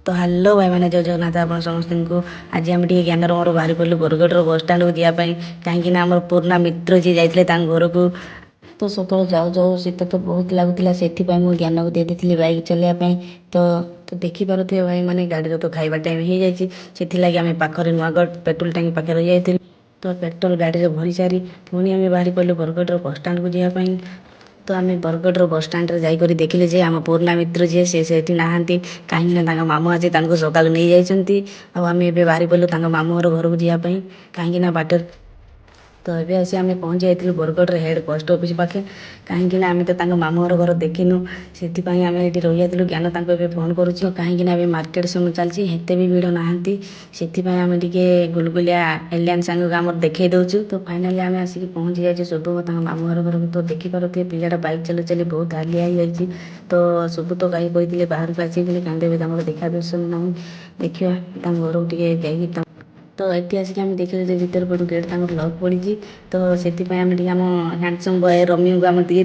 तो हेलो भाई मैंने जय जगन्नाथ आप समस्त को आज आम टे ज्ञान मोर बाहरी पड़ू बरगढ़ बस स्टाण को जावाई कहीं आम पुराना मित्र जी जाते घर को तो सकाल जाऊ जाऊ शीत तो बहुत लगुला से मुझे ज्ञान को दे दी बैक चलने तो देखिपे भाई मैंने गाड़ी तो खाଇବା टाइम हो जाए से आम पाखे नुआगढ़ पेट्रोल टांकी पाखे रही जाइए तो पेट्रोल गाड़ी भरी सारी पुणी आम बाहरी पड़ू बरगढ़ बस स्टाण को जावाई तो आम बरगढ़ बस स्टाण जाकर देखिले जे आम पुराना मित्र जी से नहांती कहीं मामू आज सका नहीं जाइए आम ए बाहरी पड़ू मामू घर को जावाई कहीं बाटर तो ये आसी आम पहुँच जाइए बरगढ़ हेड पोस्ट ऑफिस पाखे कहीं आम तो मामू घर देखिनु से आम ये रही जाइलु ज्ञान फोन करुँ कहीं मार्केट समय चलती हेते भी भिड़ नहांती से आम टे गुलगुलिया एलियन सांग आम देखे दौचु तो फाइनाली आम आसिक पहुँची जाइए शुभ मामू घर को तो देखिपे पिलाटा बाइक चल चली बहुत हालिया हो जाइए तो शुभ तो कहीं कहते बाहर को आसिक कांदे देखा दर्शन ना देखा घर को टे तो ये आसिक आम देखिले भर पटू गेट लक पड़ी तो से आम हैंडसम बॉय रम्यू को आम टे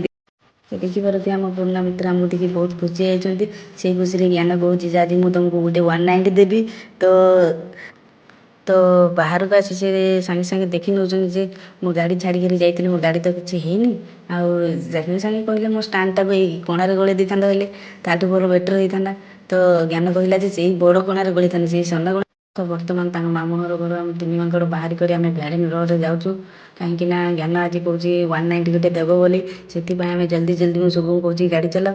देखिपे आम पुराना मित्र आमको देखिए बहुत खुशी होती से खुशी ज्ञान कहूँ आज मुझे तुमको गोटे 190 देवी तो तो बाहर को आसी से सागे सागे देखी नौ जे मो गाड़ी छाड़ी जाइए मो गाड़ी तो किसी है सागे सागे कहले मो स्टाणटा को कणार गले दी था ताठू भल बेटर होता तो ज्ञान कहला से बड़ कणार गली था से सना गण तो बर्तमान मामू घर आम तीन मांकड़ बाहर कर भैरिंग रोड जाऊँ कहीं ज्ञान आज कौच 190 गोटे देव बोली से आम जल्दी जल्दी मुझे सब कौच गाड़ी चला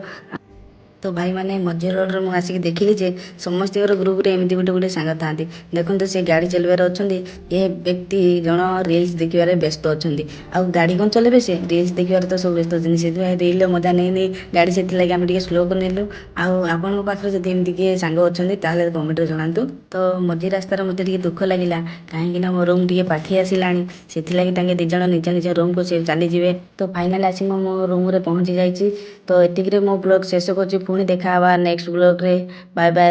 तो भाई मैंने मझी रोड में आसिक देखिली जे समस्त ग्रुप रे एमती गोटे गोटे सांग था देखो से गाड़ी चलवार अच्छा ये व्यक्ति जन रिल्स देखिए व्यस्त अच्छा आउ गाड़ी कौन चलेबे से रिल्स देखिए तो सब व्यस्त अच्छे से रिल मजा नहीं नहीं गाड़ी से आम टे स्लो कर नेलु आपण पाखे जब एमती किए सांग अच्छा कमेंट जनातु तो मझी रास्तार मत दुख लगे कहीं मो रूम टे पाखे आसला से दिज निज निज रूम को चलीजे तो फाइनाल आसिक मो रूम रे पहुँची जाइए तो एतिक मो ब्लॉग शेष कर पुणी देखा नेक्स्ट ब्लॉग रे बाय बाय।